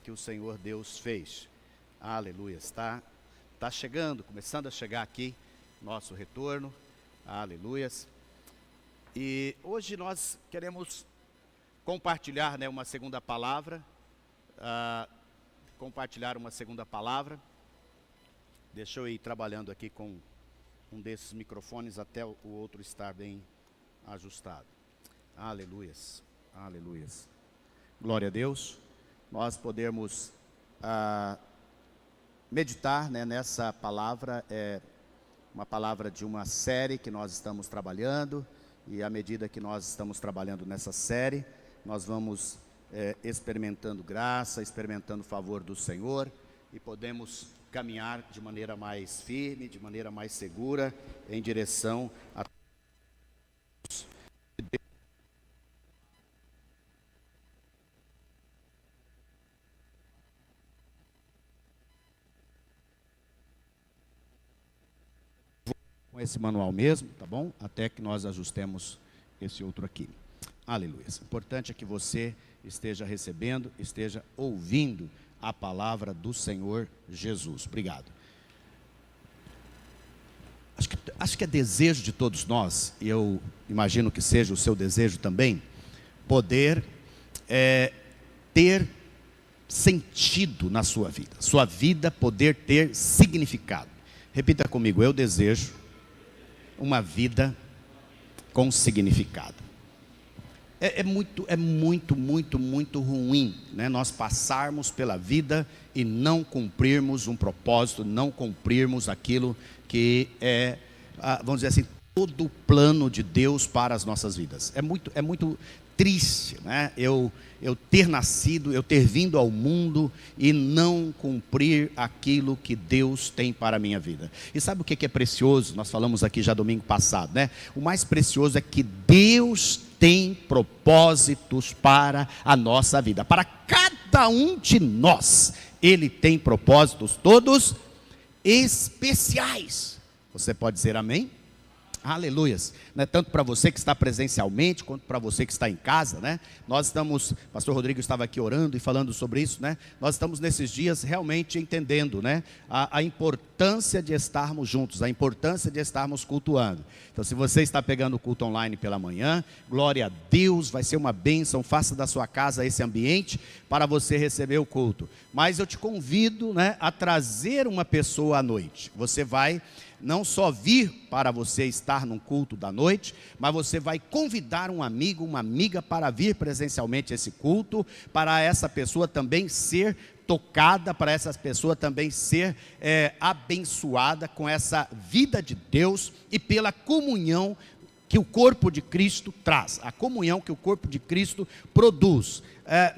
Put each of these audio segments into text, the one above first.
que o Senhor Deus fez. Aleluia. Está chegando, começando a chegar aqui, nosso retorno. Aleluia. E hoje nós queremos compartilhar, uma segunda palavra. Compartilhar uma segunda palavra. Deixa eu ir trabalhando aqui com um desses microfones até o outro estar bem ajustado. Aleluias, aleluias. Glória a Deus. Nós podemos meditar, nessa palavra. É uma palavra de uma série que nós estamos trabalhando. E à medida que nós estamos trabalhando nessa série, nós vamos experimentando graça, experimentando o favor do Senhor. E podemos caminhar de maneira mais firme, de maneira mais segura, em direção a com esse manual mesmo, tá bom? Até que nós ajustemos esse outro aqui. Aleluia. O importante é que você esteja recebendo, esteja ouvindo a palavra do Senhor Jesus. Obrigado. Acho que é desejo de todos nós, e eu imagino que seja o seu desejo também, poder ter sentido na sua vida poder ter significado. Repita comigo: eu desejo uma vida com significado. É muito ruim, nós passarmos pela vida e não cumprirmos um propósito, não cumprirmos aquilo que é, vamos dizer assim, todo o plano de Deus para as nossas vidas. É muito triste, eu ter nascido, eu ter vindo ao mundo e não cumprir aquilo que Deus tem para a minha vida. E sabe o que é precioso? Nós falamos aqui já domingo passado, O mais precioso é que Deus tem propósitos para a nossa vida. Para cada um de nós, Ele tem propósitos todos especiais. Você pode dizer amém? Aleluias, tanto para você que está presencialmente, quanto para você que está em casa, Nós estamos, pastor Rodrigo estava aqui orando e falando sobre isso, Nós estamos nesses dias realmente entendendo, a importância de estarmos juntos, a importância de estarmos cultuando. Então, se você está pegando o culto online pela manhã, glória a Deus, vai ser uma bênção, faça da sua casa esse ambiente para você receber o culto. Mas eu te convido, a trazer uma pessoa à noite. Você vai não só vir para você estar num culto da noite, mas você vai convidar um amigo, uma amiga para vir presencialmente a esse culto, para essa pessoa também ser tocada, para essa pessoa também ser abençoada com essa vida de Deus e pela comunhão que o corpo de Cristo traz, a comunhão que o corpo de Cristo produz,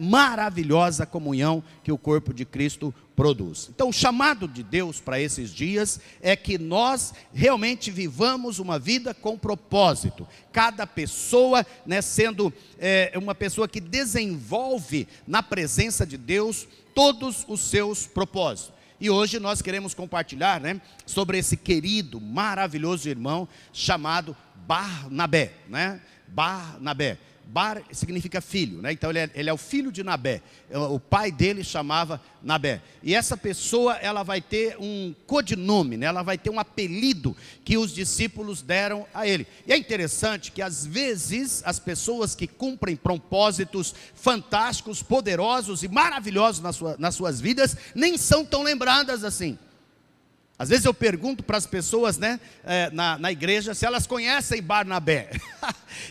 maravilhosa comunhão que o corpo de Cristo produz. Então, o chamado de Deus para esses dias é que nós realmente vivamos uma vida com propósito. Cada pessoa, sendo uma pessoa que desenvolve na presença de Deus todos os seus propósitos. E hoje nós queremos compartilhar, sobre esse querido, maravilhoso irmão chamado Barnabé, Barnabé. Bar significa filho, então ele é o filho de Nabé. O pai dele chamava Nabé. E essa pessoa, ela vai ter um codinome, ela vai ter um apelido que os discípulos deram a ele. E é interessante que às vezes as pessoas que cumprem propósitos fantásticos, poderosos e maravilhosos nas suas vidas, nem são tão lembradas assim. Às vezes eu pergunto para as pessoas, na igreja, se elas conhecem Barnabé.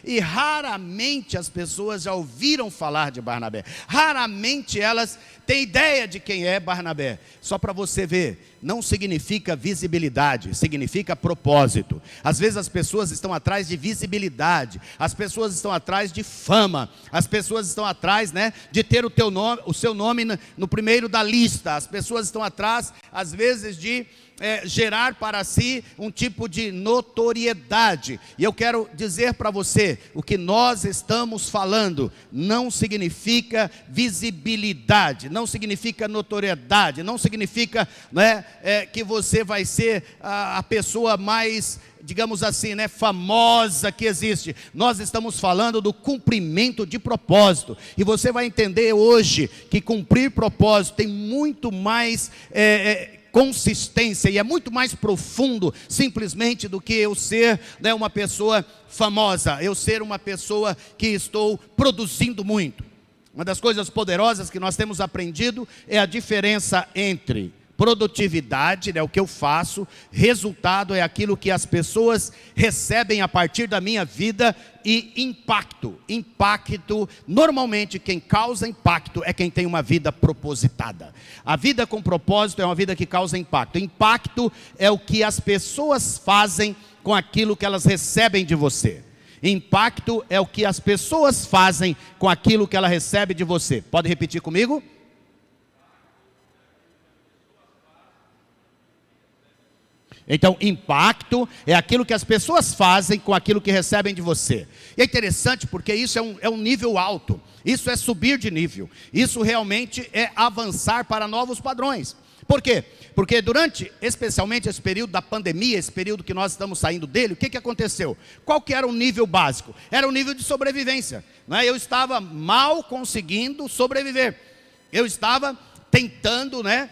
E raramente as pessoas já ouviram falar de Barnabé. Raramente elas têm ideia de quem é Barnabé. Só para você ver, não significa visibilidade, significa propósito. Às vezes as pessoas estão atrás de visibilidade, as pessoas estão atrás de fama, as pessoas estão atrás, de ter o seu nome no primeiro da lista. As pessoas estão atrás, às vezes, de gerar para si um tipo de notoriedade. E eu quero dizer para você, o que nós estamos falando não significa visibilidade, não significa notoriedade, não significa, né, que você vai ser a pessoa mais, digamos assim, né, famosa que existe. Nós estamos falando do cumprimento de propósito. E você vai entender hoje que cumprir propósito tem muito mais consistência e é muito mais profundo simplesmente do que eu ser, né, uma pessoa famosa, eu ser uma pessoa que estou produzindo muito. Uma das coisas poderosas que nós temos aprendido é a diferença entre produtividade, é o que eu faço, resultado é aquilo que as pessoas recebem a partir da minha vida, e impacto. Impacto, normalmente quem causa impacto é quem tem uma vida propositada. A vida com propósito é uma vida que causa impacto. Impacto é o que as pessoas fazem com aquilo que elas recebem de você. Impacto é o que as pessoas fazem com aquilo que ela recebe de você. Pode repetir comigo? Então, impacto é aquilo que as pessoas fazem com aquilo que recebem de você. E é interessante porque isso é um nível alto. Isso é subir de nível. Isso realmente é avançar para novos padrões. Por quê? Porque durante, especialmente esse período da pandemia, esse período que nós estamos saindo dele, o que aconteceu? Qual que era o nível básico? Era o nível de sobrevivência, não é? Eu estava mal conseguindo sobreviver. Eu estava tentando, né,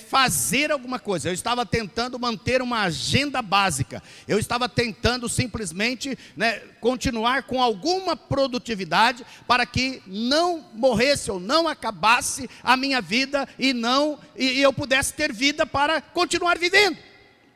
fazer alguma coisa. Eu estava tentando manter uma agenda básica. Eu estava tentando simplesmente, né, continuar com alguma produtividade para que não morresse ou não acabasse a minha vida e eu pudesse ter vida para continuar vivendo.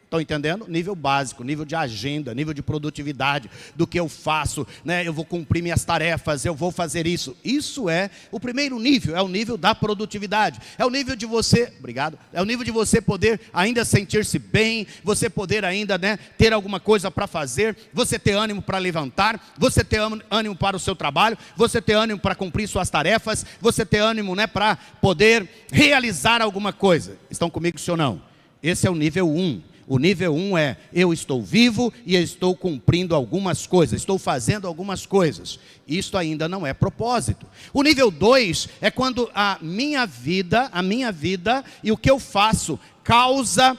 Estão entendendo? Nível básico, nível de agenda, nível de produtividade, do que eu faço, né? Eu vou cumprir minhas tarefas, eu vou fazer isso. Isso é o primeiro nível, é o nível da produtividade. É o nível de você, obrigado, é o nível de você poder ainda sentir-se bem, você poder ainda, né, ter alguma coisa para fazer, você ter ânimo para levantar, você ter ânimo para o seu trabalho, você ter ânimo para cumprir suas tarefas, você ter ânimo, né, para poder realizar alguma coisa. Estão comigo, sim ou não? Esse é o nível 1. O nível 1 é, eu estou vivo e eu estou cumprindo algumas coisas, estou fazendo algumas coisas. Isto ainda não é propósito. O nível 2 é quando a minha vida e o que eu faço causa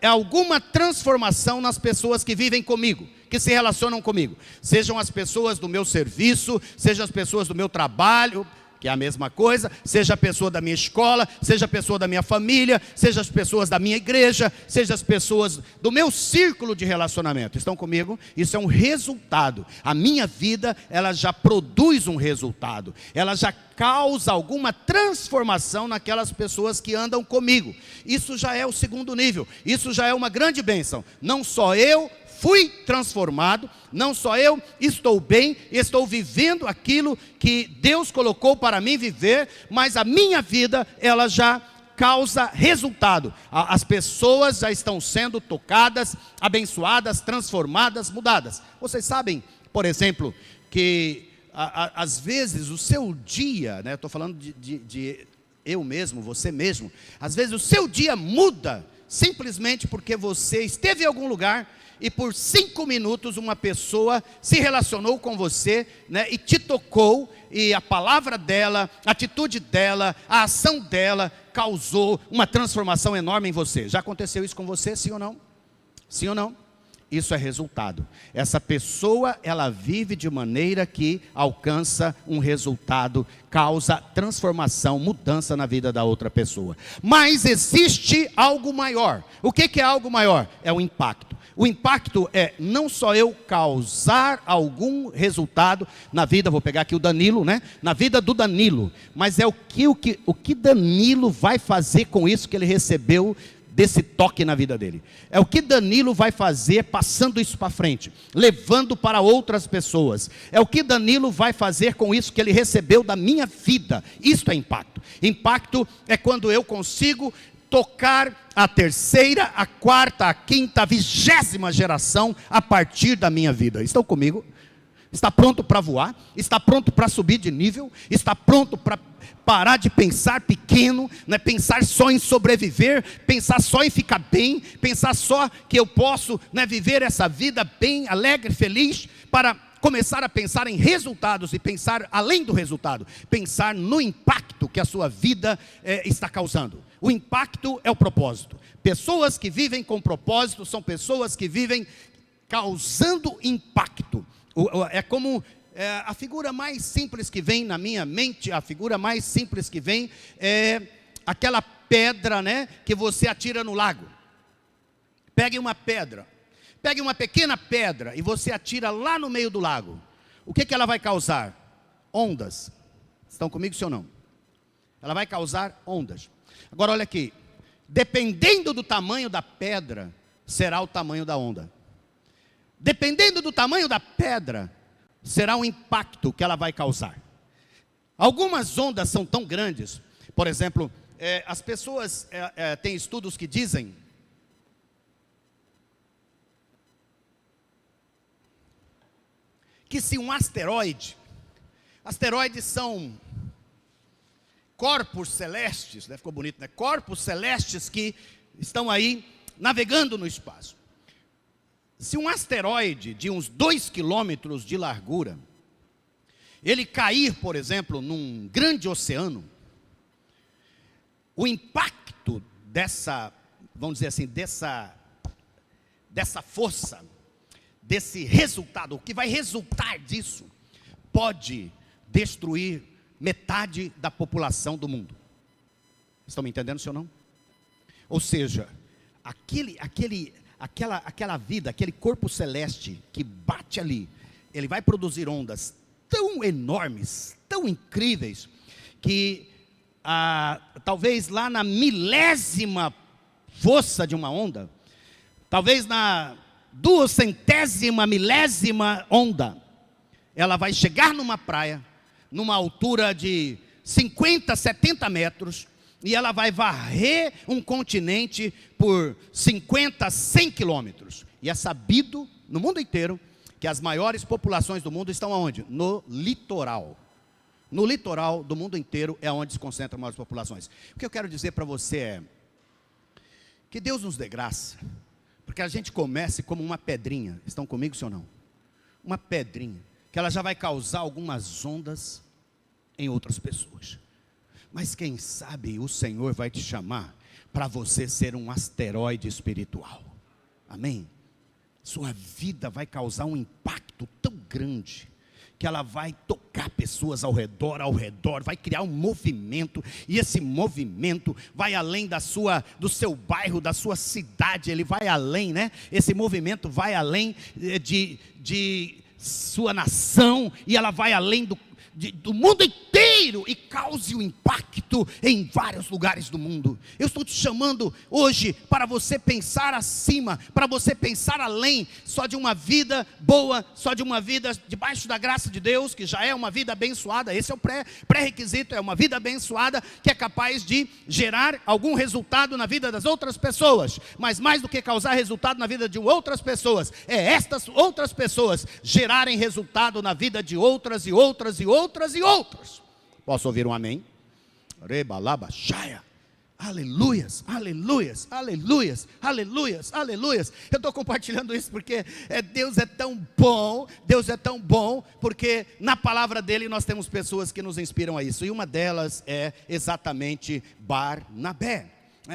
alguma transformação nas pessoas que vivem comigo, que se relacionam comigo. Sejam as pessoas do meu serviço, sejam as pessoas do meu trabalho, que é a mesma coisa, seja a pessoa da minha escola, seja a pessoa da minha família, seja as pessoas da minha igreja, seja as pessoas do meu círculo de relacionamento. Estão comigo? Isso é um resultado. A minha vida, ela já produz um resultado. Ela já causa alguma transformação naquelas pessoas que andam comigo. Isso já é o segundo nível. Isso já é uma grande bênção. Não só eu fui transformado, não só eu estou bem, estou vivendo aquilo que Deus colocou para mim viver, mas a minha vida, ela já causa resultado. As pessoas já estão sendo tocadas, abençoadas, transformadas, mudadas. Vocês sabem, por exemplo, que às vezes o seu dia, né, estou falando de eu mesmo, você mesmo, às vezes o seu dia muda, simplesmente porque você esteve em algum lugar, e por 5 minutos uma pessoa se relacionou com você, né, e te tocou, e a palavra dela, a atitude dela, a ação dela causou uma transformação enorme em você. Já aconteceu isso com você, sim ou não? Sim ou não? Isso é resultado. Essa pessoa, ela vive de maneira que alcança um resultado, causa transformação, mudança na vida da outra pessoa. Mas existe algo maior. O que é algo maior? É o impacto. O impacto é não só eu causar algum resultado na vida, vou pegar aqui o Danilo, né? Na vida do Danilo, mas é o que Danilo vai fazer com isso que ele recebeu desse toque na vida dele. É o que Danilo vai fazer passando isso para frente, levando para outras pessoas. É o que Danilo vai fazer com isso que ele recebeu da minha vida. Isto é impacto. Impacto é quando eu consigo tocar a 3ª, a 4ª, a 5ª, a 20ª geração a partir da minha vida. Estão comigo? Está pronto para voar? Está pronto para subir de nível? Está pronto para parar de pensar pequeno, né? Pensar só em sobreviver, pensar só em ficar bem, pensar só que eu posso, né, viver essa vida bem, alegre, feliz, para começar a pensar em resultados e pensar além do resultado, pensar no impacto que a sua vida está causando. O impacto é o propósito. Pessoas que vivem com propósito são pessoas que vivem causando impacto. É como a figura mais simples que vem na minha mente, a figura mais simples que vem é aquela pedra, né, que você atira no lago. Pegue uma pedra, pegue uma pequena pedra e você atira lá no meio do lago. O que ela vai causar? Ondas. Estão comigo, sim ou não? Ela vai causar ondas. Agora olha aqui, dependendo do tamanho da pedra, será o tamanho da onda. Dependendo do tamanho da pedra, será o impacto que ela vai causar. Algumas ondas são tão grandes, por exemplo, as pessoas têm estudos que dizem que se um asteroides são corpos celestes, né? Ficou bonito, né? Corpos celestes que estão aí navegando no espaço. Se um asteroide de uns 2 quilômetros de largura, ele cair, por exemplo, num grande oceano, o impacto dessa, vamos dizer assim, dessa força, desse resultado, o que vai resultar disso, pode destruir metade da população do mundo. Estão me entendendo, sim ou não? Ou seja, aquela vida, aquele corpo celeste que bate ali, ele vai produzir ondas tão enormes, tão incríveis, que talvez lá na milésima força de uma onda, talvez na 200ª milésima onda, ela vai chegar numa praia, numa altura de 50, 70 metros, e ela vai varrer um continente por 50, 100 quilômetros. E é sabido no mundo inteiro que as maiores populações do mundo estão aonde? No litoral. No litoral do mundo inteiro é onde se concentram as maiores populações. O que eu quero dizer para você é que Deus nos dê graça, porque a gente comece como uma pedrinha. Estão comigo, sim ou não? Uma pedrinha, que ela já vai causar algumas ondas em outras pessoas. Mas quem sabe o Senhor vai te chamar para você ser um asteroide espiritual. Amém? Sua vida vai causar um impacto tão grande que ela vai tocar pessoas ao redor, vai criar um movimento, e esse movimento vai além do seu bairro, da sua cidade, ele vai além, né? Esse movimento vai além de sua nação, e ela vai além do mundo inteiro e cause um impacto em vários lugares do mundo. Eu estou te chamando hoje para você pensar acima, para você pensar além só de uma vida boa, só de uma vida debaixo da graça de Deus, que já é uma vida abençoada. Esse é o pré-requisito, é uma vida abençoada que é capaz de gerar algum resultado na vida das outras pessoas. Mas mais do que causar resultado na vida de outras pessoas, é estas outras pessoas gerarem resultado na vida de outras e outras e outras e outras. Posso ouvir um amém? Rebalabashaya. Aleluias, aleluias, aleluias, aleluias, aleluias. Eu estou compartilhando isso porque Deus é tão bom, porque na palavra dele nós temos pessoas que nos inspiram a isso, e uma delas é exatamente Barnabé.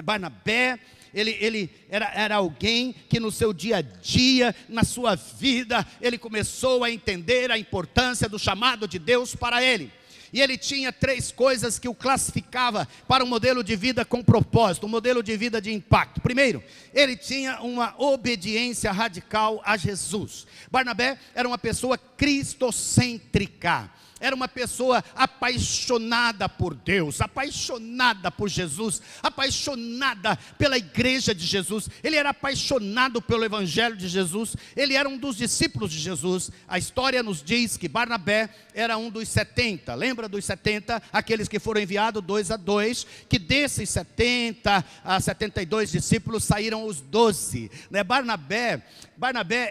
Barnabé, ele era alguém que no seu dia a dia, na sua vida, ele começou a entender a importância do chamado de Deus para ele. E ele tinha 3 coisas que o classificava para um modelo de vida com propósito, um modelo de vida de impacto. Primeiro, ele tinha uma obediência radical a Jesus. Barnabé era uma pessoa cristocêntrica. era uma pessoa apaixonada por Deus, apaixonada por Jesus, apaixonada pela igreja de Jesus. Ele era apaixonado pelo evangelho de Jesus. Ele era um dos discípulos de Jesus. A história nos diz que Barnabé era um dos 70. Lembra dos 70? Aqueles que foram enviados 2 a 2, que desses 70 a 72 discípulos saíram os 12, né? Barnabé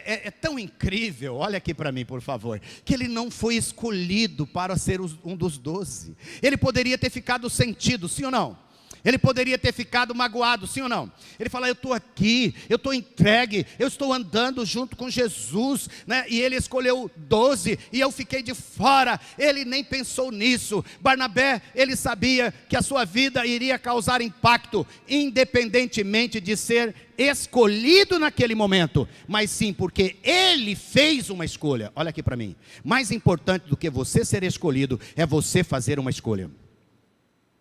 é tão incrível, olha aqui para mim por favor, que ele não foi escolhido para ser um dos 12. Ele poderia ter ficado sentido, sim ou não? Ele poderia ter ficado magoado, sim ou não? Ele fala, eu estou aqui, eu estou entregue, eu estou andando junto com Jesus, né? E ele escolheu 12 e eu fiquei de fora. Ele nem pensou nisso. Barnabé, ele sabia que a sua vida iria causar impacto, independentemente de ser escolhido naquele momento, mas sim porque ele fez uma escolha. Olha aqui para mim, mais importante do que você ser escolhido é você fazer uma escolha.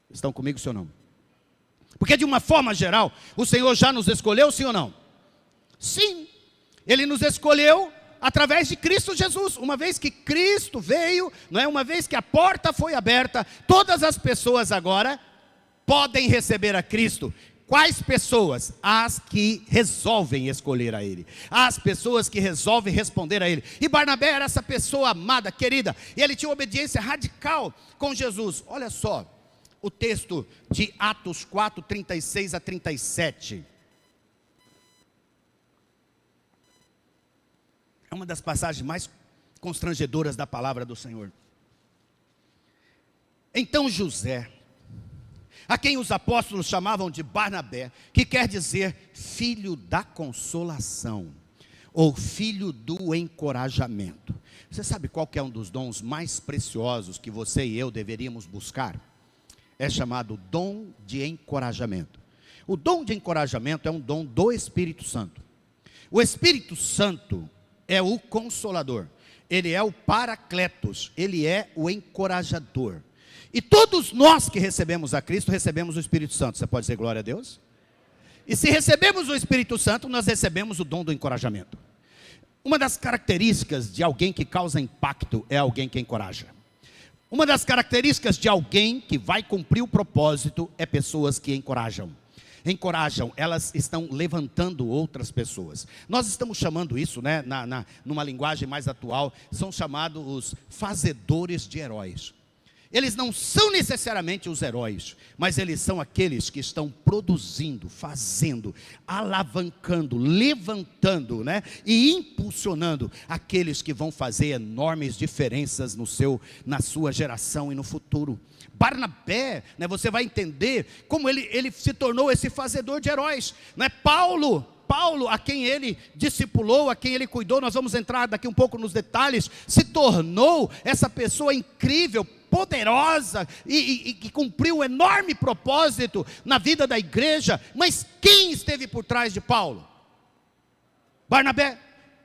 Estão comigo, sim ou não? Porque de uma forma geral, o Senhor já nos escolheu, sim ou não? Sim, Ele nos escolheu através de Cristo Jesus. Uma vez que Cristo veio, não é? Uma vez que a porta foi aberta, todas as pessoas agora podem receber a Cristo. Quais pessoas? As que resolvem escolher a Ele, as pessoas que resolvem responder a Ele. E Barnabé era essa pessoa amada, querida, e ele tinha obediência radical com Jesus. Olha só o texto de Atos 4, 36 a 37. É uma das passagens mais constrangedoras da palavra do Senhor. Então José, a quem os apóstolos chamavam de Barnabé, que quer dizer filho da consolação, ou filho do encorajamento. Você sabe qual que é um dos dons mais preciosos que você e eu deveríamos buscar? É chamado dom de encorajamento. O dom de encorajamento é um dom do Espírito Santo. O Espírito Santo é o consolador, ele é o paracletos, ele é o encorajador. E todos nós que recebemos a Cristo, recebemos o Espírito Santo. Você pode dizer glória a Deus? E se recebemos o Espírito Santo, nós recebemos o dom do encorajamento. Uma das características de alguém que causa impacto é alguém que encoraja. Uma das características de alguém que vai cumprir o propósito é pessoas que encorajam. Encorajam, elas estão levantando outras pessoas. Nós estamos chamando isso, né, numa linguagem mais atual, são chamados os fazedores de heróis. Eles não são necessariamente os heróis, mas eles são aqueles que estão produzindo, fazendo, alavancando, levantando, né, e impulsionando aqueles que vão fazer enormes diferenças na sua geração e no futuro. Barnabé, né, você vai entender como ele se tornou esse fazedor de heróis, né? Paulo, a quem ele discipulou, a quem ele cuidou, nós vamos entrar daqui um pouco nos detalhes, se tornou essa pessoa incrível, poderosa e que cumpriu um enorme propósito na vida da igreja. Mas quem esteve por trás de Paulo? Barnabé.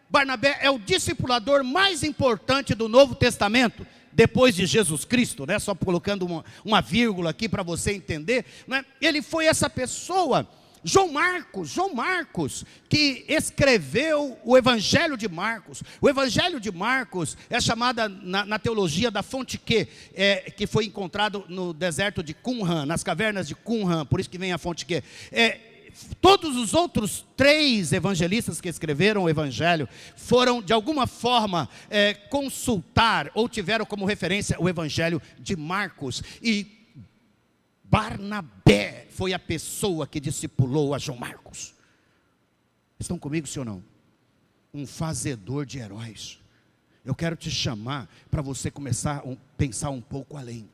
Barnabé é o discipulador mais importante do Novo Testamento, depois de Jesus Cristo, né? Só colocando uma vírgula aqui para você entender, né? Ele foi essa pessoa. João Marcos, que escreveu o Evangelho de Marcos. O Evangelho de Marcos é chamada na teologia da fonte que foi encontrado no deserto de Qumran, nas cavernas de Qumran, por isso que vem a fonte que. Todos os outros 3 evangelistas que escreveram o Evangelho foram de alguma forma consultar ou tiveram como referência o Evangelho de Marcos. E Barnabé foi a pessoa que discipulou a João Marcos. Estão comigo, sim ou não? Um fazedor de heróis. Eu quero te chamar para você começar a pensar um pouco além.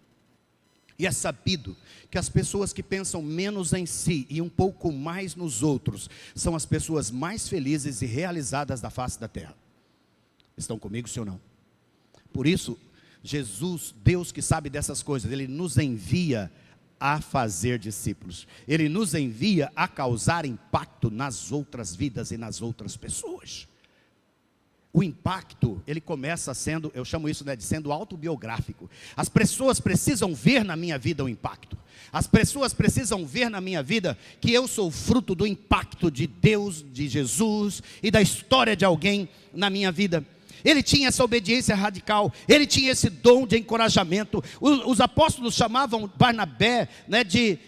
E é sabido que as pessoas que pensam menos em si e um pouco mais nos outros são as pessoas mais felizes e realizadas da face da terra. Estão comigo, sim ou não? Por isso, Jesus, Deus que sabe dessas coisas, Ele nos envia a fazer discípulos. Ele nos envia a causar impacto nas outras vidas e nas outras pessoas. O impacto, ele começa sendo, eu chamo isso, né, de sendo autobiográfico. As pessoas precisam ver na minha vida o impacto. As pessoas precisam ver na minha vida que eu sou fruto do impacto de Deus, de Jesus e da história de alguém na minha vida. Ele tinha essa obediência radical, ele tinha esse dom de encorajamento. Os apóstolos chamavam Barnabé, né, de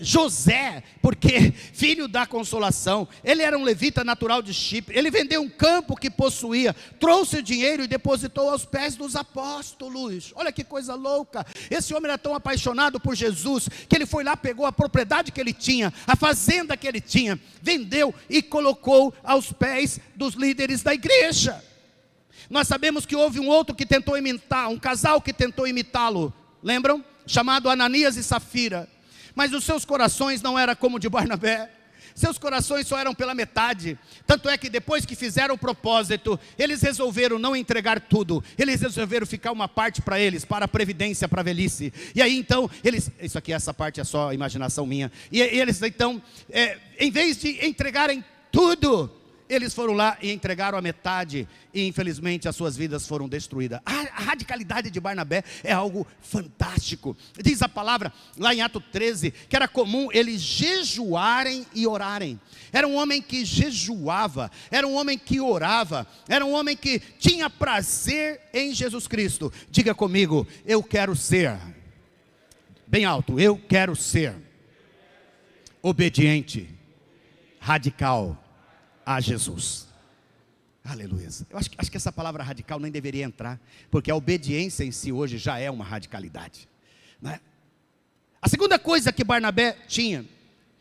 José, porque filho da consolação. Ele era um levita natural de Chipre. Ele vendeu um campo que possuía, trouxe o dinheiro e depositou aos pés dos apóstolos. Olha que coisa louca. Esse homem era tão apaixonado por Jesus, que ele foi lá, pegou a propriedade que ele tinha, a fazenda que ele tinha, vendeu e colocou aos pés dos líderes da igreja. Nós sabemos que houve um outro que tentou imitar, um casal que tentou imitá-lo, lembram? Chamado Ananias e Safira. Mas os seus corações não eram como o de Barnabé. Seus corações só eram pela metade. Tanto é que depois que fizeram o propósito, eles resolveram não entregar tudo. Eles resolveram ficar uma parte para eles, para a previdência, para a velhice. E aí então, isso aqui, essa parte é só imaginação minha. E eles então, em vez de entregarem tudo, eles foram lá e entregaram a metade, e infelizmente as suas vidas foram destruídas. A radicalidade de Barnabé é algo fantástico. Diz a palavra lá em Atos 13, que era comum eles jejuarem e orarem. Era um homem que jejuava, era um homem que orava, era um homem que tinha prazer em Jesus Cristo. Diga comigo, eu quero ser, bem alto, eu quero ser obediente, radical a Jesus. Aleluia. Eu acho que essa palavra radical nem deveria entrar, porque a obediência em si hoje já é uma radicalidade, né? A segunda coisa que Barnabé tinha,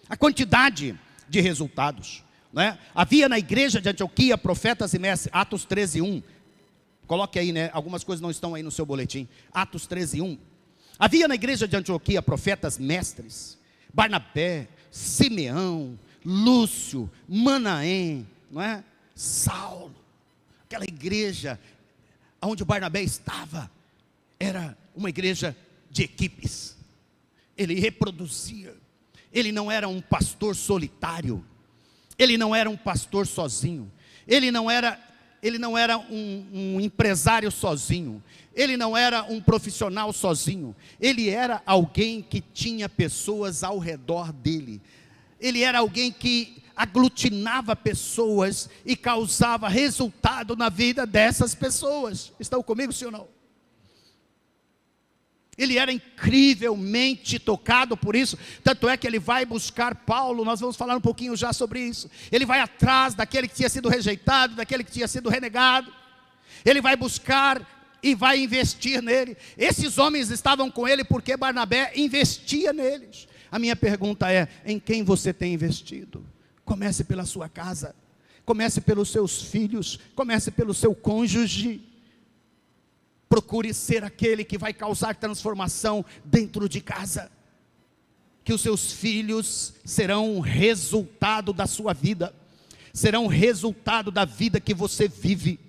a quantidade de resultados, né? Havia na igreja de Antioquia profetas e mestres. Atos 13:1. Coloque aí, né? Algumas coisas não estão aí no seu boletim. Atos 13:1. Havia na igreja de Antioquia profetas mestres, Barnabé, Simeão, Lúcio, Manaém, não é? Saulo. Aquela igreja onde Barnabé estava era uma igreja de equipes. Ele reproduzia. Ele não era um pastor solitário. Ele não era um pastor sozinho. Ele não era um empresário sozinho. Ele não era um profissional sozinho. Ele era alguém que tinha pessoas ao redor dele. Ele era alguém que aglutinava pessoas e causava resultado na vida dessas pessoas. Estão comigo, sim ou não? Ele era incrivelmente tocado por isso. Tanto é que ele vai buscar Paulo. Nós vamos falar um pouquinho já sobre isso. Ele vai atrás daquele que tinha sido rejeitado, daquele que tinha sido renegado. Ele vai buscar e vai investir nele. Esses homens estavam com ele porque Barnabé investia neles. A minha pergunta é: em quem você tem investido? Comece pela sua casa, comece pelos seus filhos, comece pelo seu cônjuge. Procure ser aquele que vai causar transformação dentro de casa. Que os seus filhos serão resultado da sua vida, serão resultado da vida que você vive.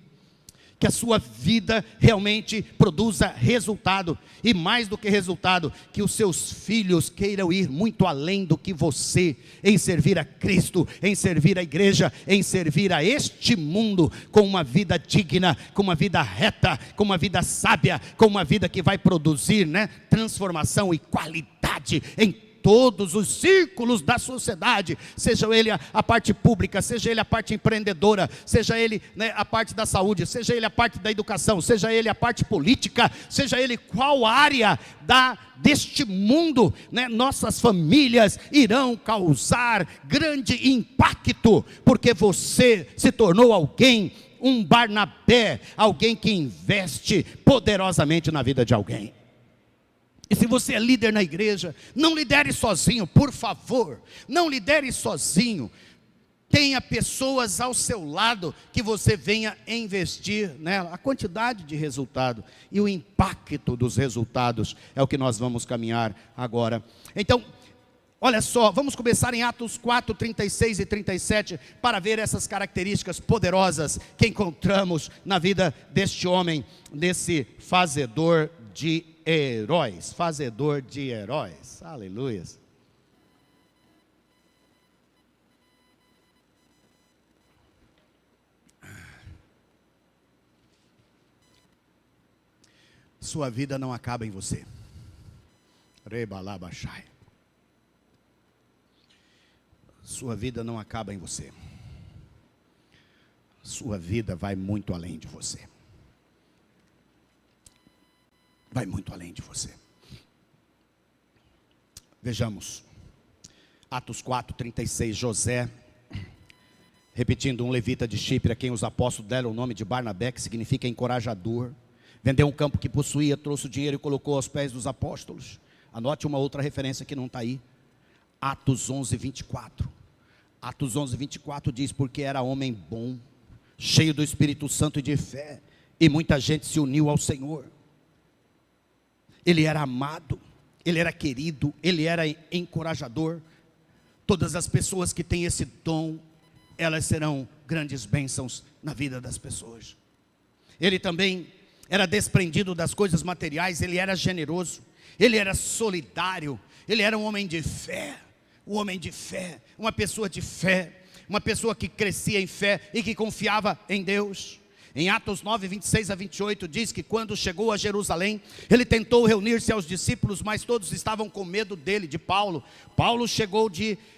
Que a sua vida realmente produza resultado, e mais do que resultado, que os seus filhos queiram ir muito além do que você, em servir a Cristo, em servir a igreja, em servir a este mundo, com uma vida digna, com uma vida reta, com uma vida sábia, com uma vida que vai produzir, né, transformação e qualidade em todos os círculos da sociedade, seja ele a parte pública, seja ele a parte empreendedora, seja ele, né, a parte da saúde, seja ele a parte da educação, seja ele a parte política, seja ele qual área deste mundo, né, nossas famílias irão causar grande impacto, porque você se tornou alguém, um Barnabé, alguém que investe poderosamente na vida de alguém. E se você é líder na igreja, não lidere sozinho, por favor. Não lidere sozinho. Tenha pessoas ao seu lado que você venha investir nela. A quantidade de resultado e o impacto dos resultados é o que nós vamos caminhar agora. Então, olha só, vamos começar em Atos 4, 36 e 37, para ver essas características poderosas que encontramos na vida deste homem, desse fazedor de heróis, fazedor de heróis. Aleluia. Sua vida não acaba em você. Rebalabashai. Sua vida não acaba em você. Sua vida vai muito além de você. Vai muito além de você. Vejamos. Atos 4:36, José, repetindo, um levita de Chipre, a quem os apóstolos deram o nome de Barnabé, que significa encorajador, vendeu um campo que possuía, trouxe o dinheiro e colocou aos pés dos apóstolos. Anote uma outra referência que não está aí. Atos 11:24. Atos 11:24 diz, porque era homem bom, cheio do Espírito Santo e de fé, e muita gente se uniu ao Senhor. Ele era amado, ele era querido, ele era encorajador. Todas as pessoas que têm esse dom, elas serão grandes bênçãos na vida das pessoas. Ele também era desprendido das coisas materiais, ele era generoso, ele era solidário, ele era um homem de fé, uma pessoa de fé, uma pessoa que crescia em fé e que confiava em Deus. Em Atos 9:26-28 diz que quando chegou a Jerusalém, ele tentou reunir-se aos discípulos, mas todos estavam com medo dele, de Paulo. Paulo chegou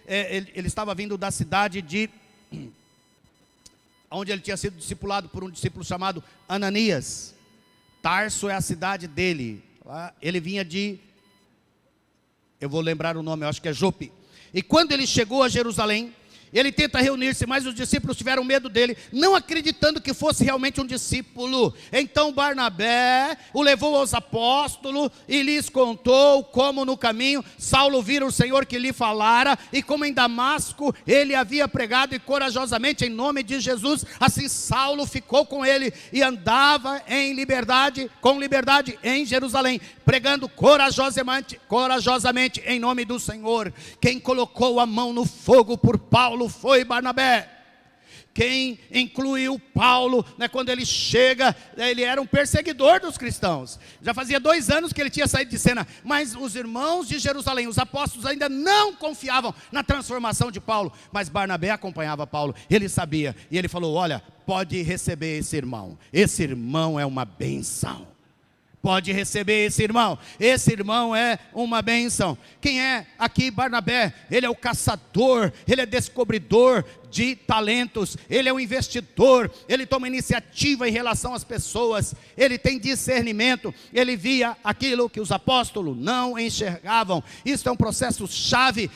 ele estava vindo da cidade de, onde ele tinha sido discipulado por um discípulo chamado Ananias. Tarso é a cidade dele. Ele vinha eu vou lembrar o nome, eu acho que é Jope. E quando ele chegou a Jerusalém, ele tenta reunir-se, mas os discípulos tiveram medo dele, não acreditando que fosse realmente um discípulo. Então Barnabé o levou aos apóstolos e lhes contou como no caminho Saulo vira o Senhor que lhe falara, e como em Damasco ele havia pregado e corajosamente em nome de Jesus. Assim Saulo ficou com ele e andava com liberdade em Jerusalém, pregando corajosamente em nome do Senhor. Quem colocou a mão no fogo por Paulo foi Barnabé. Quem incluiu Paulo, quando ele chega, ele era um perseguidor dos cristãos. Já fazia 2 anos que ele tinha saído de cena, mas os irmãos de Jerusalém, os apóstolos ainda não confiavam na transformação de Paulo, mas Barnabé acompanhava Paulo, ele sabia, e ele falou, olha, pode receber esse irmão é uma bênção. Pode receber esse irmão é uma bênção. Quem é aqui Barnabé? Ele é o caçador, ele é descobridor de talentos, ele é o investidor, ele toma iniciativa em relação às pessoas, ele tem discernimento, ele via aquilo que os apóstolos não enxergavam. Isso é um processo chave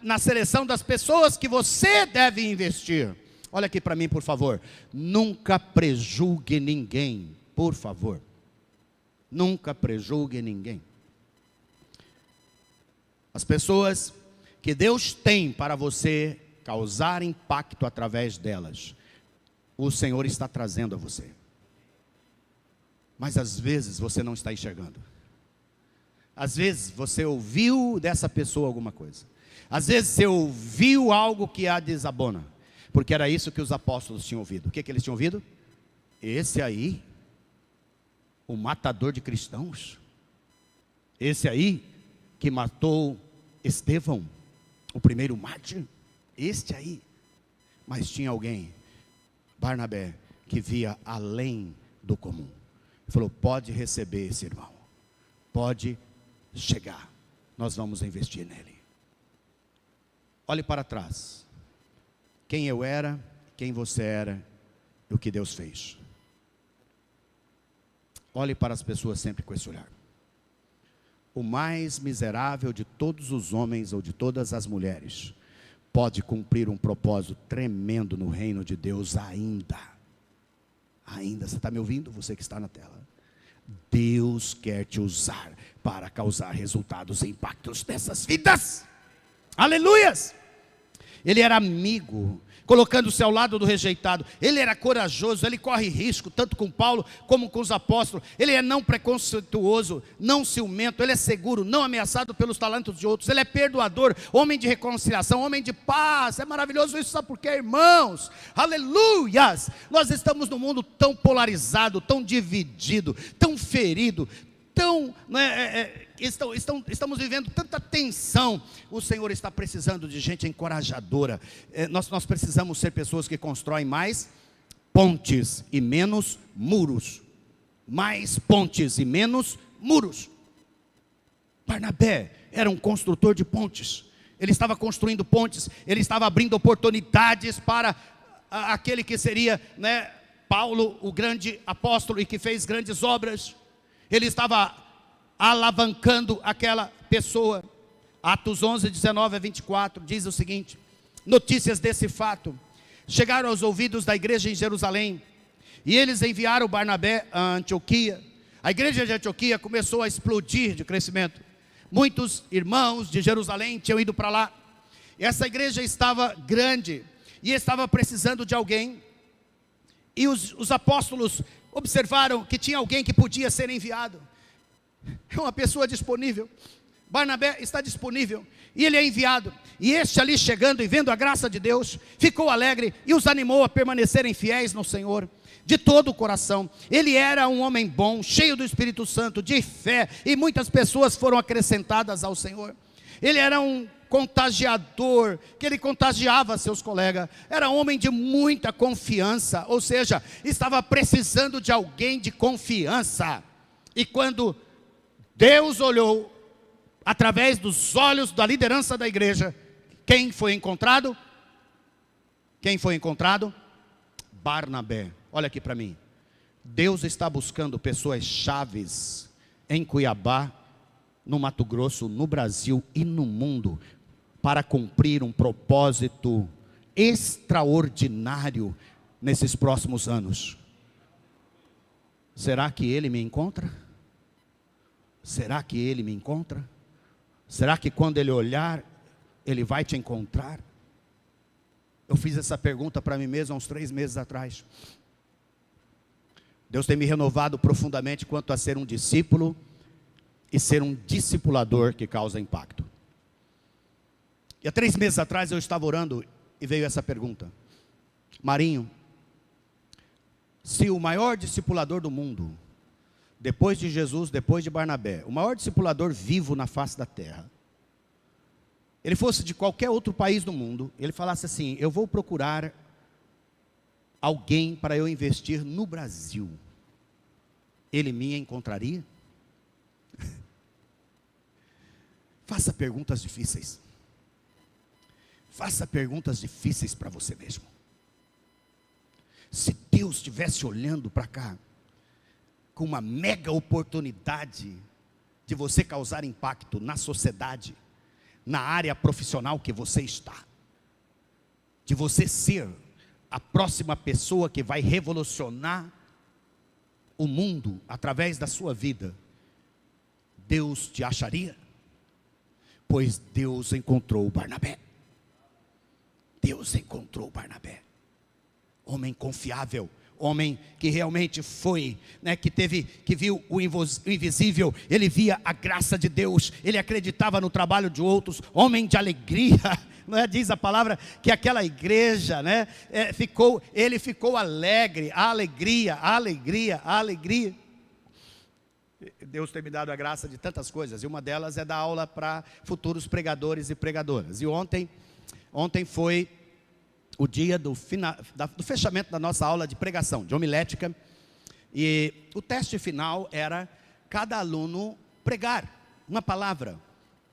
na seleção das pessoas que você deve investir. Olha aqui para mim, por favor. Nunca prejulgue ninguém, por favor. Nunca prejulgue ninguém. As pessoas que Deus tem para você causar impacto através delas, o Senhor está trazendo a você. Mas às vezes você não está enxergando. Às vezes você ouviu dessa pessoa alguma coisa. Às vezes você ouviu algo que a desabona. Porque era isso que os apóstolos tinham ouvido. O que eles tinham ouvido? Esse aí, o matador de cristãos, esse aí que matou Estevão, o primeiro mártir, este aí. Mas tinha alguém, Barnabé, que via além do comum. Ele falou, pode receber esse irmão, pode chegar, nós vamos investir nele. Olhe para trás, quem eu era, quem você era, e o que Deus fez. Olhe para as pessoas sempre com esse olhar. O mais miserável de todos os homens ou de todas as mulheres pode cumprir um propósito tremendo no reino de Deus ainda. Você está me ouvindo? Você que está na tela. Deus quer te usar para causar resultados e impactos nessas vidas. Aleluias! Ele era amigo, colocando-se ao lado do rejeitado. Ele era corajoso, ele corre risco, tanto com Paulo como com os apóstolos. Ele é não preconceituoso, não ciumento, ele é seguro, não ameaçado pelos talentos de outros. Ele é perdoador, homem de reconciliação, homem de paz. É maravilhoso isso, sabe por quê, irmãos? Aleluias! Nós estamos num mundo tão polarizado, tão dividido, tão ferido, estamos vivendo tanta tensão. O Senhor está precisando de gente encorajadora. Nós precisamos ser pessoas que constroem mais pontes e menos muros. Mais pontes e menos muros. Barnabé era um construtor de pontes. Ele estava construindo pontes, ele estava abrindo oportunidades para aquele que seria, né, Paulo, o grande apóstolo e que fez grandes obras. Ele estava alavancando aquela pessoa. Atos 11, 19 a 24 diz o seguinte: notícias desse fato chegaram aos ouvidos da igreja em Jerusalém, e eles enviaram Barnabé a Antioquia. A igreja de Antioquia começou a explodir de crescimento. Muitos irmãos de Jerusalém tinham ido para lá. Essa igreja estava grande e estava precisando de alguém. E os apóstolos observaram que tinha alguém que podia ser enviado. É uma pessoa disponível. Barnabé está disponível e ele é enviado. E este ali chegando e vendo a graça de Deus, ficou alegre e os animou a permanecerem fiéis no Senhor de todo o coração. Ele era um homem bom, cheio do Espírito Santo, de fé, e muitas pessoas foram acrescentadas ao Senhor. Ele era um contagiador, que ele contagiava seus colegas. Era homem de muita confiança, ou seja, estava precisando de alguém de confiança. E quando Deus olhou através dos olhos da liderança da igreja, quem foi encontrado? Quem foi encontrado? Barnabé. Olha aqui para mim. Deus está buscando pessoas chaves em Cuiabá, no Mato Grosso, no Brasil e no mundo, para cumprir um propósito extraordinário nesses próximos anos. Será que Ele me encontra? Será que Ele me encontra? Será que quando Ele olhar, Ele vai te encontrar? Eu fiz essa pergunta para mim mesmo há uns 3 meses atrás. Deus tem me renovado profundamente quanto a ser um discípulo e ser um discipulador que causa impacto. E há 3 meses atrás eu estava orando e veio essa pergunta: Marinho, se o maior discipulador do mundo, depois de Jesus, depois de Barnabé, o maior discipulador vivo na face da terra, ele fosse de qualquer outro país do mundo, ele falasse assim: eu vou procurar alguém para eu investir no Brasil, ele me encontraria? Faça perguntas difíceis. Faça perguntas difíceis para você mesmo. Se Deus estivesse olhando para cá, com uma mega oportunidade de você causar impacto na sociedade, na área profissional que você está, de você ser a próxima pessoa que vai revolucionar o mundo através da sua vida, Deus te acharia? Pois Deus encontrou Barnabé. Deus encontrou Barnabé. Homem confiável, homem que realmente foi, né, que viu o invisível, ele via a graça de Deus, ele acreditava no trabalho de outros, homem de alegria, não é? Diz a palavra que aquela igreja, né, ele ficou alegre, alegria. Deus tem me dado a graça de tantas coisas, e uma delas é dar aula para futuros pregadores e pregadoras. E ontem foi o dia do fechamento da nossa aula de pregação, de homilética, e o teste final era cada aluno pregar uma palavra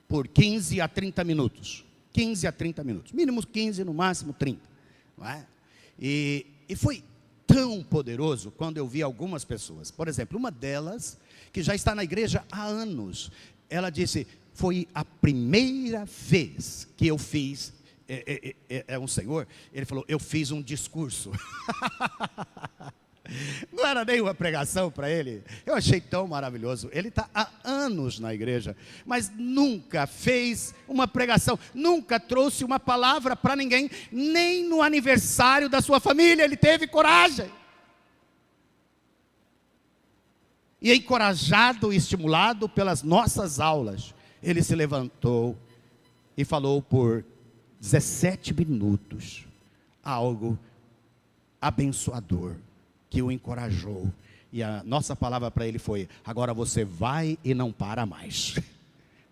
por 15 a 30 minutos, 15 a 30 minutos, mínimo 15, no máximo 30, não é? E foi tão poderoso quando eu vi algumas pessoas, por exemplo, uma delas, que já está na igreja há anos, ela disse: foi a primeira vez que eu fiz, um senhor, ele falou, eu fiz um discurso. Não era nem uma pregação para ele. Eu achei tão maravilhoso. Ele está há anos na igreja, mas nunca fez uma pregação, nunca trouxe uma palavra para ninguém, nem no aniversário da sua família ele teve coragem. E encorajado e estimulado pelas nossas aulas, ele se levantou e falou por 17 minutos algo abençoador, que o encorajou. E a nossa palavra para ele foi: agora você vai e não para mais.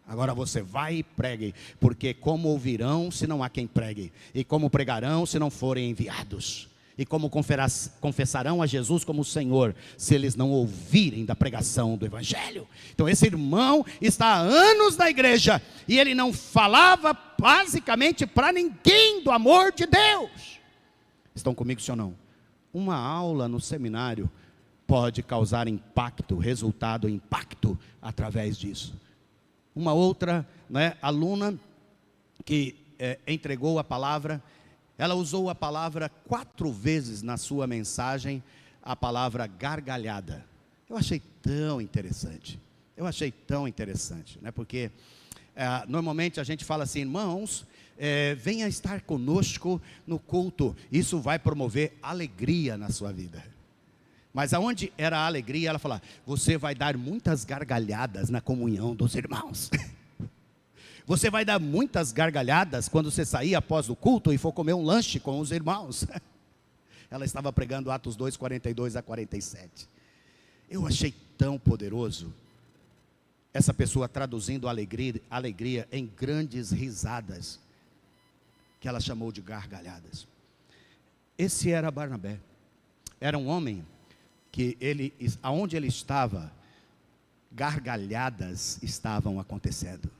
Agora você vai e pregue, porque como ouvirão se não há quem pregue, e como pregarão se não forem enviados, e como confessarão a Jesus como Senhor, se eles não ouvirem da pregação do Evangelho. Então esse irmão está há anos na igreja, e ele não falava basicamente para ninguém do amor de Deus. Estão comigo, sim ou não? Uma aula no seminário pode causar impacto, resultado, impacto através disso. Uma outra, né, aluna que entregou a palavra, ela usou a palavra 4 vezes na sua mensagem, a palavra gargalhada. Eu achei tão interessante. Né? Porque normalmente a gente fala assim, irmãos, venha estar conosco no culto. Isso vai promover alegria na sua vida. Mas aonde era a alegria, ela fala, você vai dar muitas gargalhadas na comunhão dos irmãos. Você vai dar muitas gargalhadas quando você sair após o culto e for comer um lanche com os irmãos. Ela estava pregando Atos 2, 42 a 47. Eu achei tão poderoso essa pessoa traduzindo alegria em grandes risadas, que ela chamou de gargalhadas. Esse era Barnabé. Era um homem que aonde ele estava, gargalhadas estavam acontecendo.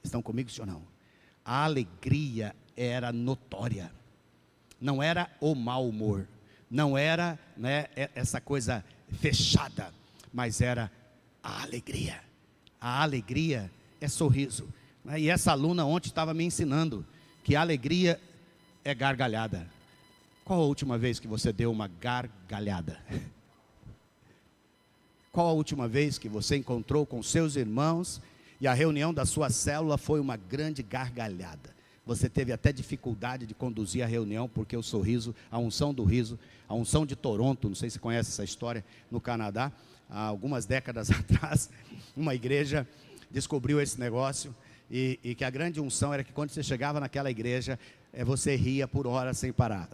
Estão comigo, sim ou não? A alegria era notória. Não era o mau humor. Não era, né, essa coisa fechada. Mas era a alegria. A alegria é sorriso. E essa aluna ontem estava me ensinando que a alegria é gargalhada. Qual a última vez que você deu uma gargalhada? Qual a última vez que você encontrou com seus irmãos e a reunião da sua célula foi uma grande gargalhada? Você teve até dificuldade de conduzir a reunião porque o sorriso, a unção do riso, a unção de Toronto, não sei se você conhece essa história, no Canadá, há algumas décadas atrás, uma igreja descobriu esse negócio e que a grande unção era que quando você chegava naquela igreja, você ria por horas sem parar.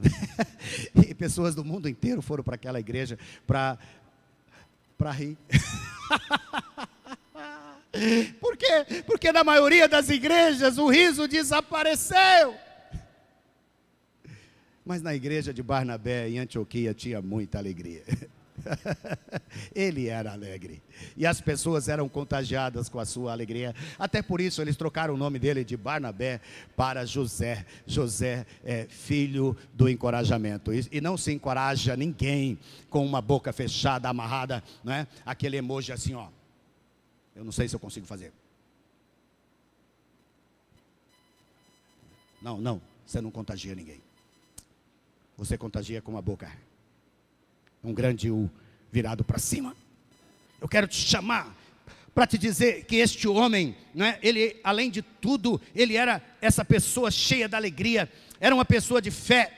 E pessoas do mundo inteiro foram para aquela igreja para rir. Por quê? Porque na maioria das igrejas o riso desapareceu. Mas na igreja de Barnabé, em Antioquia, tinha muita alegria. Ele era alegre. E as pessoas eram contagiadas com a sua alegria. Até por isso eles trocaram o nome dele de Barnabé para José. José é filho do encorajamento. E não se encoraja ninguém com uma boca fechada, amarrada, não é? Aquele emoji assim, ó. Eu não sei se eu consigo fazer. Não, você não contagia ninguém. Você contagia com a boca. Um grande U virado para cima. Eu quero te chamar para te dizer que este homem, né, ele, além de tudo, ele era essa pessoa cheia de alegria, era uma pessoa de fé.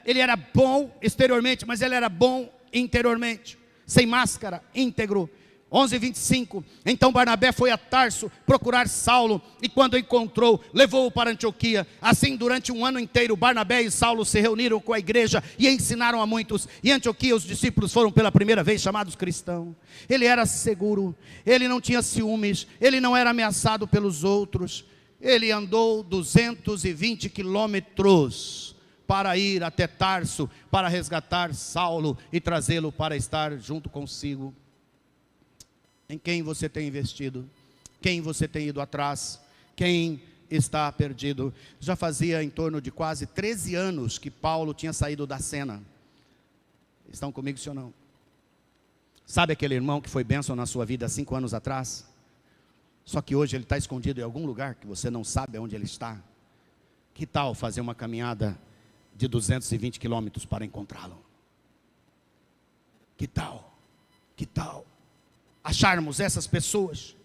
Ele era bom exteriormente, mas ele era bom interiormente, sem máscara, íntegro. 11:25, então Barnabé foi a Tarso procurar Saulo, e quando o encontrou, levou-o para Antioquia. Assim, durante um ano inteiro, Barnabé e Saulo se reuniram com a igreja e ensinaram a muitos. E em Antioquia os discípulos foram pela primeira vez chamados cristãos. Ele era seguro, ele não tinha ciúmes, ele não era ameaçado pelos outros. Ele andou 220 quilômetros para ir até Tarso, para resgatar Saulo e trazê-lo para estar junto consigo. Em quem você tem investido? Quem você tem ido atrás? Quem está perdido? Já fazia em torno de quase 13 anos que Paulo tinha saído da cena. Estão comigo, sim ou não? Sabe aquele irmão que foi bênção na sua vida há 5 anos atrás? Só que hoje ele está escondido em algum lugar que você não sabe onde ele está. Que tal fazer uma caminhada de 220 quilômetros para encontrá-lo? Que tal? Que tal acharmos essas pessoas?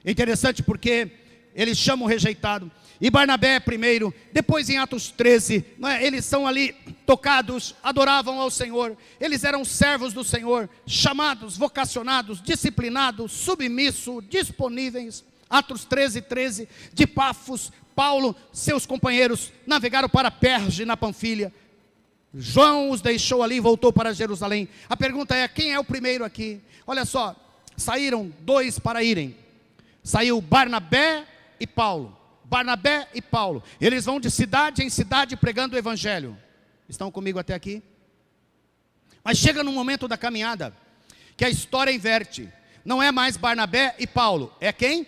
É interessante porque eles chamam o rejeitado. E Barnabé primeiro, depois em Atos 13, eles são ali tocados, adoravam ao Senhor. Eles eram servos do Senhor, chamados, vocacionados, disciplinados, submissos, disponíveis. Atos 13, de Pafos, Paulo, seus companheiros, navegaram para Perge, na Panfilha. João os deixou ali e voltou para Jerusalém. A pergunta é, quem é o primeiro aqui? Olha só, saíram 2 para irem. Saiu Barnabé e Paulo. Barnabé e Paulo. Eles vão de cidade em cidade pregando o evangelho. Estão comigo até aqui? Mas chega num momento da caminhada que a história inverte. Não é mais Barnabé e Paulo. É quem?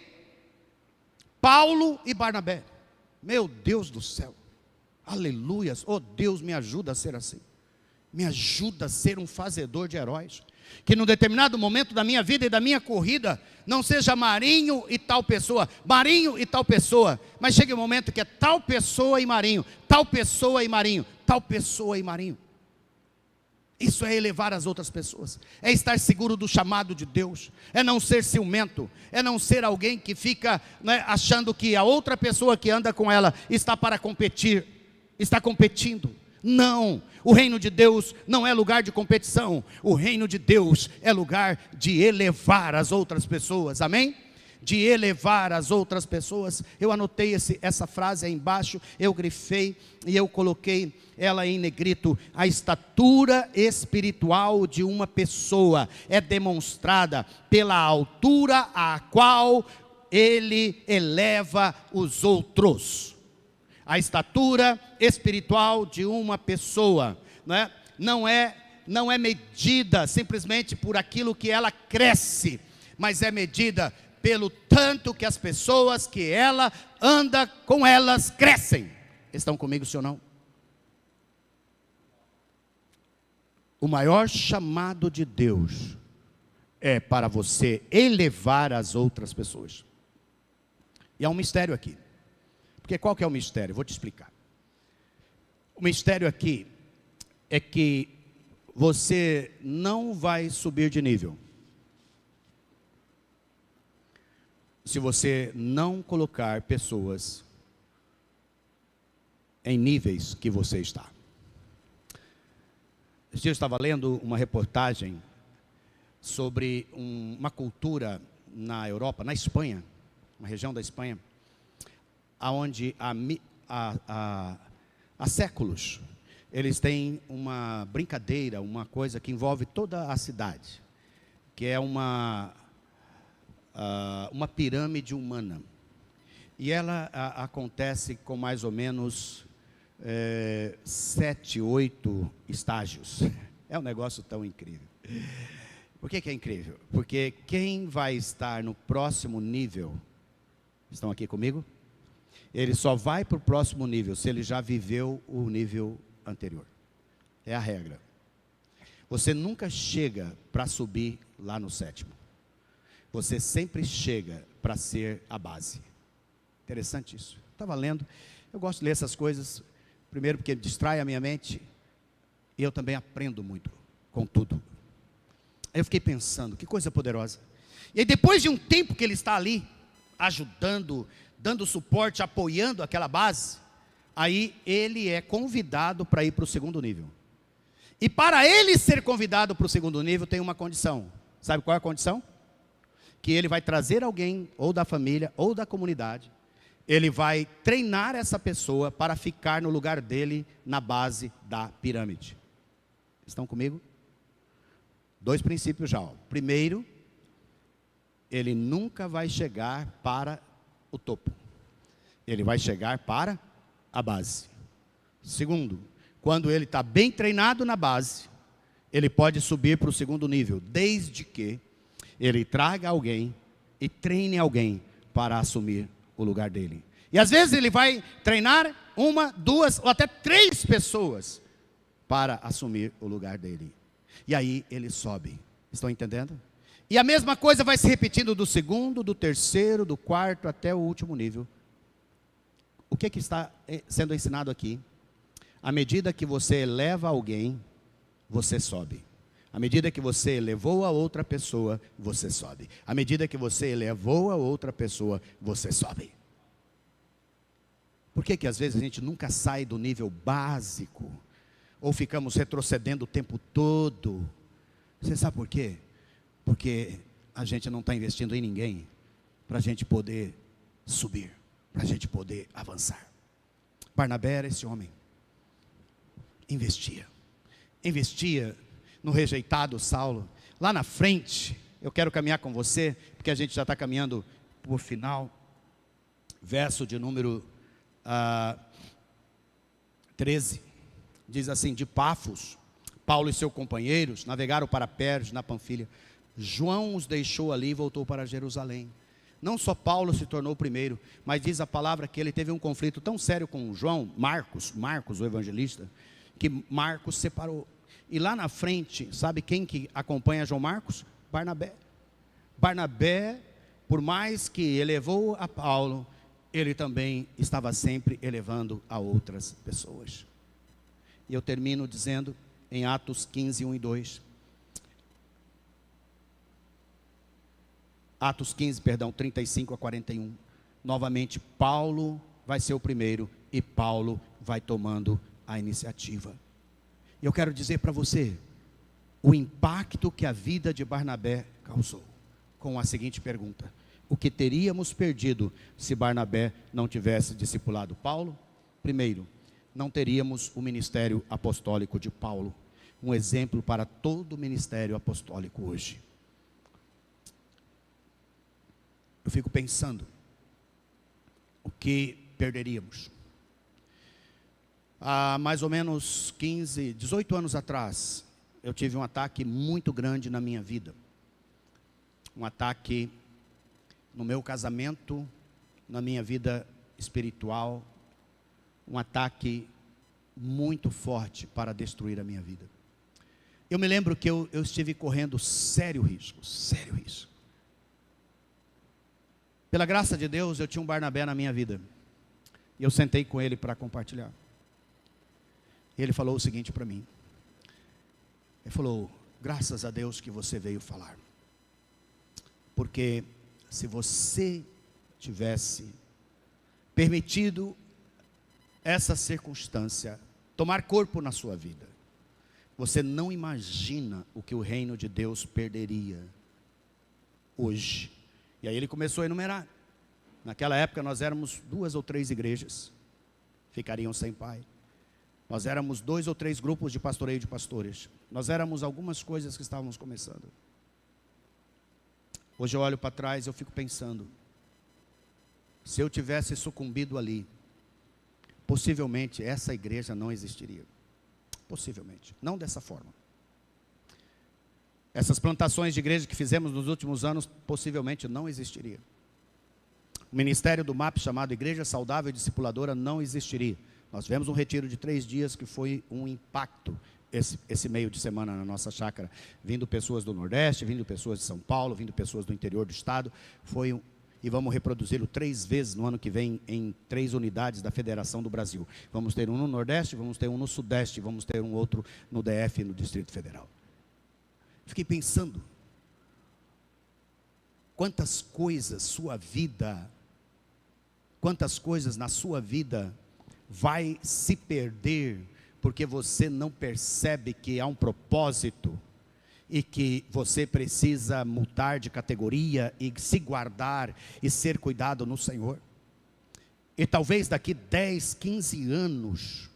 Paulo e Barnabé. Meu Deus do céu. Aleluias. Oh, Deus, me ajuda a ser assim. Me ajuda a ser um fazedor de heróis. Que num determinado momento da minha vida e da minha corrida, não seja Marinho e tal pessoa, Marinho e tal pessoa, mas chegue um momento que é tal pessoa e Marinho, tal pessoa e Marinho, tal pessoa e Marinho. Isso é elevar as outras pessoas, é estar seguro do chamado de Deus, é não ser ciumento, é não ser alguém que fica, né, achando que a outra pessoa que anda com ela está para competir, está competindo. Não, o reino de Deus não é lugar de competição, o reino de Deus é lugar de elevar as outras pessoas, amém? De elevar as outras pessoas. Eu anotei essa frase aí embaixo, eu grifei e eu coloquei ela em negrito. A estatura espiritual de uma pessoa é demonstrada pela altura a qual ele eleva os outros. A estatura espiritual de uma pessoa, né, não é medida simplesmente por aquilo que ela cresce, mas é medida pelo tanto que as pessoas que ela anda com elas crescem. Estão comigo, sim ou não? O maior chamado de Deus é para você elevar as outras pessoas. E há um mistério aqui. Porque qual que é o mistério? Vou te explicar. O mistério aqui é que você não vai subir de nível se você não colocar pessoas em níveis que você está. Esse dia eu estava lendo uma reportagem sobre uma cultura na Europa, na Espanha, uma região da Espanha, onde há séculos eles têm uma brincadeira, uma coisa que envolve toda a cidade, que é uma pirâmide humana. E ela acontece com mais ou menos 7, 8 estágios. É um negócio tão incrível. Por que é incrível? Porque quem vai estar no próximo nível, estão aqui comigo? Ele só vai para o próximo nível se ele já viveu o nível anterior. É a regra. Você nunca chega para subir lá no 7º. Você sempre chega para ser a base. Interessante isso. Estava lendo. Eu gosto de ler essas coisas. Primeiro porque distrai a minha mente. E eu também aprendo muito com tudo. Aí eu fiquei pensando, que coisa poderosa. E aí depois de um tempo que ele está ali, ajudando, dando suporte, apoiando aquela base, aí ele é convidado para ir para o 2º nível. E para ele ser convidado para o 2º nível, tem uma condição. Sabe qual é a condição? Que ele vai trazer alguém, ou da família, ou da comunidade. Ele vai treinar essa pessoa para ficar no lugar dele, na base da pirâmide. Estão comigo? 2 princípios já. Primeiro, ele nunca vai chegar para o topo. Ele vai chegar para a base. Segundo, quando ele está bem treinado na base, ele pode subir para o 2º nível, desde que ele traga alguém e treine alguém para assumir o lugar dele. E às vezes ele vai treinar 1, 2 ou até 3 pessoas para assumir o lugar dele. E aí ele sobe. Estão entendendo? E a mesma coisa vai se repetindo do 2º, do 3º, do 4º até o último nível. O que está sendo ensinado aqui? À medida que você eleva alguém, você sobe. À medida que você elevou a outra pessoa, você sobe. À medida que você elevou a outra pessoa, você sobe. Por que às vezes a gente nunca sai do nível básico? Ou ficamos retrocedendo o tempo todo? Você sabe por quê? Porque a gente não está investindo em ninguém para a gente poder subir, para a gente poder avançar. Barnabé era esse homem. Investia no rejeitado Saulo. Lá na frente, eu quero caminhar com você, porque a gente já está caminhando por final. Verso de número 13. Diz assim: de Pafos, Paulo e seus companheiros navegaram para Perge, na Panfilha. João os deixou ali e voltou para Jerusalém. não só Paulo se tornou o primeiro, mas diz a palavra que ele teve um conflito tão sério com Marcos, o evangelista, que Marcos separou. E lá na frente, sabe quem que acompanha João Marcos? Barnabé, por mais que elevou a Paulo, ele também estava sempre elevando a outras pessoas. E eu termino dizendo em Atos 15, 1 e 2. Atos 15, 35 a 41. Novamente, Paulo vai ser o primeiro e Paulo vai tomando a iniciativa. E eu quero dizer para você o impacto que a vida de Barnabé causou, com a seguinte pergunta: o que teríamos perdido se Barnabé não tivesse discipulado Paulo? Primeiro, não teríamos o ministério apostólico de Paulo, um exemplo para todo o ministério apostólico hoje. Eu fico pensando, o que perderíamos? Há mais ou menos 18 anos atrás, eu tive um ataque muito grande na minha vida. Um ataque no meu casamento, na minha vida espiritual, um ataque muito forte para destruir a minha vida. Eu me lembro que eu estive correndo sério risco. Pela graça de Deus, eu tinha um Barnabé na minha vida. E eu sentei com ele para compartilhar. E ele falou o seguinte para mim. Ele falou: graças a Deus que você veio falar. Porque se você tivesse permitido essa circunstância tomar corpo na sua vida, você não imagina o que o reino de Deus perderia hoje. E aí ele começou a enumerar. Naquela época nós éramos 2 ou 3 igrejas, ficariam sem pai. Nós éramos 2 ou 3 grupos de pastoreio de pastores. Nós éramos algumas coisas que estávamos começando. Hoje eu olho para trás e eu fico pensando, se eu tivesse sucumbido ali, possivelmente essa igreja não existiria. Possivelmente, não dessa forma. Essas plantações de igreja que fizemos nos últimos anos, possivelmente não existiria. O ministério do MAP, chamado Igreja Saudável e Discipuladora, não existiria. Nós tivemos um retiro de 3 dias que foi um impacto, esse meio de semana na nossa chácara. Vindo pessoas do Nordeste, vindo pessoas de São Paulo, vindo pessoas do interior do estado. E vamos reproduzi-lo 3 vezes no ano que vem em 3 unidades da Federação do Brasil. Vamos ter um no Nordeste, vamos ter um no Sudeste, vamos ter um outro no DF, no Distrito Federal. Fiquei pensando, quantas coisas na sua vida vai se perder, porque você não percebe que há um propósito, e que você precisa mudar de categoria, e se guardar, e ser cuidado no Senhor. E talvez daqui 10, 15 anos,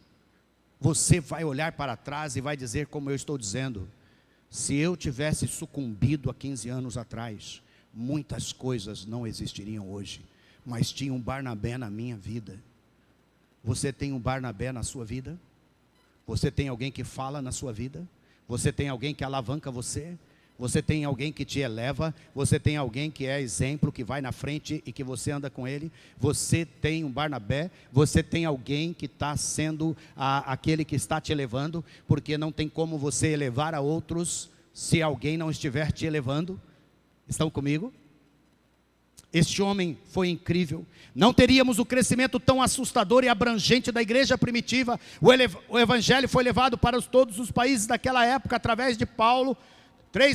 você vai olhar para trás e vai dizer como eu estou dizendo: se eu tivesse sucumbido há 15 anos atrás, muitas coisas não existiriam hoje. Mas tinha um Barnabé na minha vida. Você tem um Barnabé na sua vida? Você tem alguém que fala na sua vida? Você tem alguém que alavanca você? Você tem alguém que te eleva? Você tem alguém que é exemplo, que vai na frente e que você anda com ele? Você tem um Barnabé? Você tem alguém que está sendo aquele que está te elevando? Porque não tem como você elevar a outros se alguém não estiver te elevando. Estão comigo? Este homem foi incrível. Não teríamos o crescimento tão assustador e abrangente da igreja primitiva. O evangelho foi levado para todos os países daquela época através de Paulo.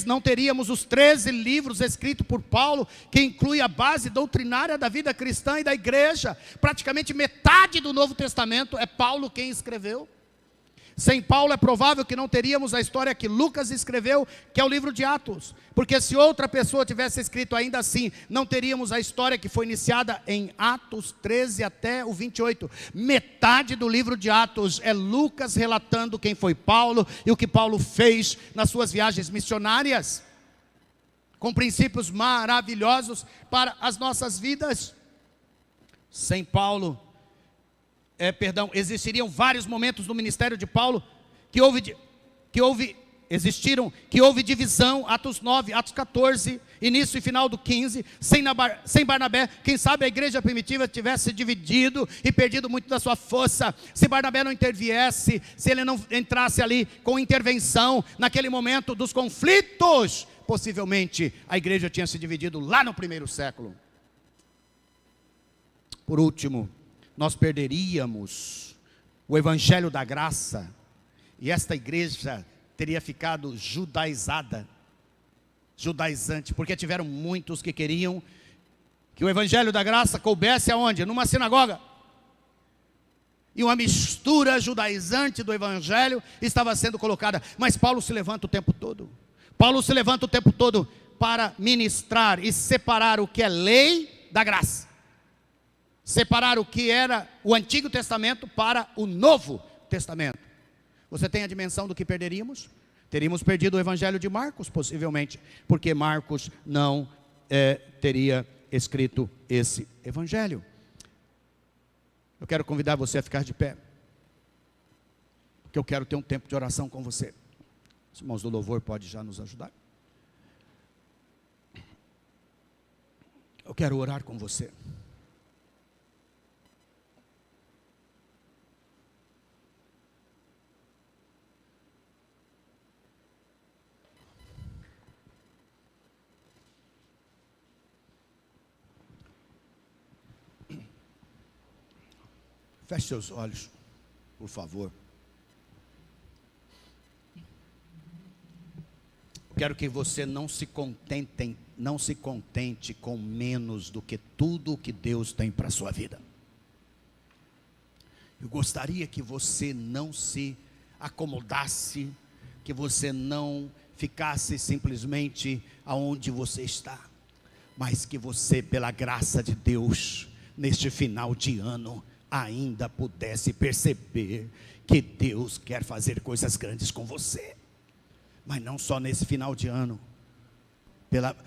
Não teríamos os 13 livros escritos por Paulo, que inclui a base doutrinária da vida cristã e da igreja. Praticamente metade do Novo Testamento é Paulo quem escreveu. Sem Paulo é provável que não teríamos a história que Lucas escreveu, que é o livro de Atos. Porque se outra pessoa tivesse escrito ainda assim, não teríamos a história que foi iniciada em Atos 13 até o 28. Metade do livro de Atos é Lucas relatando quem foi Paulo e o que Paulo fez nas suas viagens missionárias, com princípios maravilhosos para as nossas vidas. Sem Paulo, existiriam vários momentos no ministério de Paulo que houve que houve divisão, Atos 9, Atos 14, início e final do 15, sem Barnabé, quem sabe a igreja primitiva tivesse dividido e perdido muito da sua força, se Barnabé não interviesse, se ele não entrasse ali com intervenção, naquele momento dos conflitos, possivelmente a igreja tinha se dividido lá no primeiro século. Por último, nós perderíamos o evangelho da graça, e esta igreja teria ficado judaizante, porque tiveram muitos que queriam que o evangelho da graça coubesse aonde? Numa sinagoga. E uma mistura judaizante do evangelho estava sendo colocada. Mas Paulo se levanta o tempo todo. Paulo se levanta o tempo todo para ministrar e separar o que é lei da graça. Separar o que era o Antigo Testamento para o Novo Testamento. Você tem a dimensão do que perderíamos? Teríamos perdido o evangelho de Marcos, possivelmente, porque Marcos não teria escrito esse evangelho. Eu quero convidar você a ficar de pé, porque eu quero ter um tempo de oração com você. Os irmãos do louvor podem já nos ajudar. Eu quero orar com você. Feche seus olhos, por favor. Eu quero que você não se contente com menos do que tudo o que Deus tem para a sua vida. Eu gostaria que você não se acomodasse, que você não ficasse simplesmente aonde você está, mas que você, pela graça de Deus, neste final de ano, ainda pudesse perceber que Deus quer fazer coisas grandes com você. Mas não só nesse final de ano,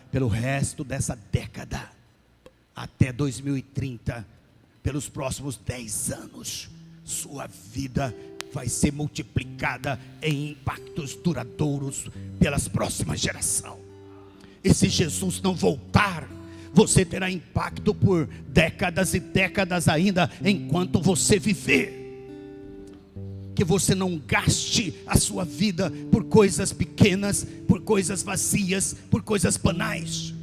pelo resto dessa década, até 2030, pelos próximos 10 anos, sua vida vai ser multiplicada em impactos duradouros pelas próximas gerações. E se Jesus não voltar, você terá impacto por décadas e décadas ainda, enquanto você viver. Que você não gaste a sua vida por coisas pequenas, por coisas vazias, por coisas banais.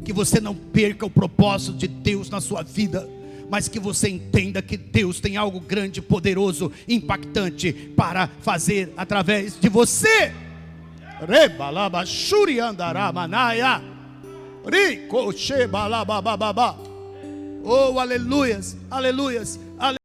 Que você não perca o propósito de Deus na sua vida, mas que você entenda que Deus tem algo grande, poderoso, impactante para fazer através de você. Oh, aleluias, aleluias.